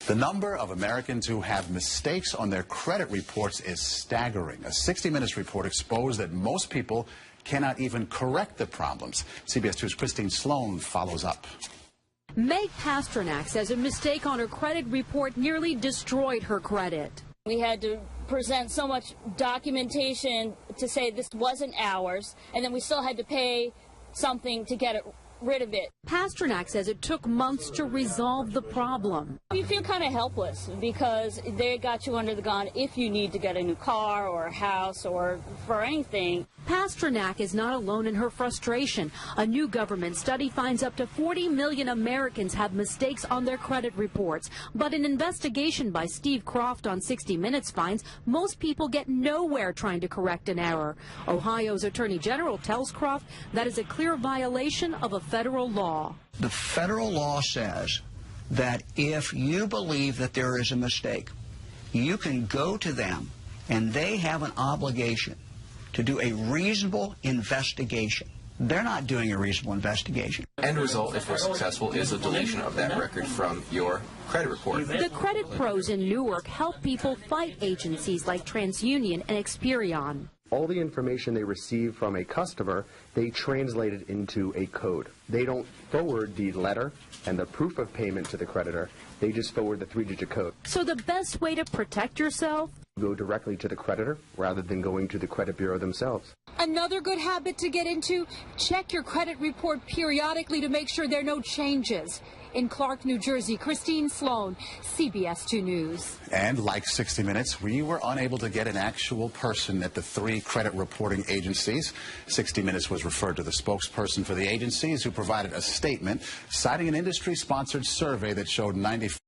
The number of Americans who have mistakes on their credit reports is staggering. A 60 Minutes report exposed that most people cannot even correct the problems. CBS 2's Christine Sloan follows up. Meg Pasternak says a mistake on her credit report nearly destroyed her credit. We had to present so much documentation to say this wasn't ours, and then we still had to pay something to get rid of it. Pasternak says it took months to resolve the problem. You feel kind of helpless because they got you under the gun if you need to get a new car or a house or for anything. Pasternak is not alone in her frustration. A new government study finds up to 40 million Americans have mistakes on their credit reports. But an investigation by Steve Croft on 60 Minutes finds most people get nowhere trying to correct an error. Ohio's Attorney General tells Croft that is a clear violation of a federal law. The federal law says that if you believe that there is a mistake, you can go to them and they have an obligation to do a reasonable investigation. They're not doing a reasonable investigation. End result, if we're successful, is a deletion of that record from your credit report. The credit pros in Newark help people fight agencies like TransUnion and Experian. All the information they receive from a customer, they translate it into a code. They don't forward the letter and the proof of payment to the creditor. They just forward the 3-digit code. So the best way to protect yourself? Go directly to the creditor rather than going to the credit bureau themselves. Another good habit to get into, check your credit report periodically to make sure there are no changes. In Clark, New Jersey, Christine Sloan, CBS 2 News. And like 60 Minutes, we were unable to get an actual person at the 3 credit reporting agencies. 60 Minutes was referred to the spokesperson for the agencies, who provided a statement citing an industry-sponsored survey that showed 95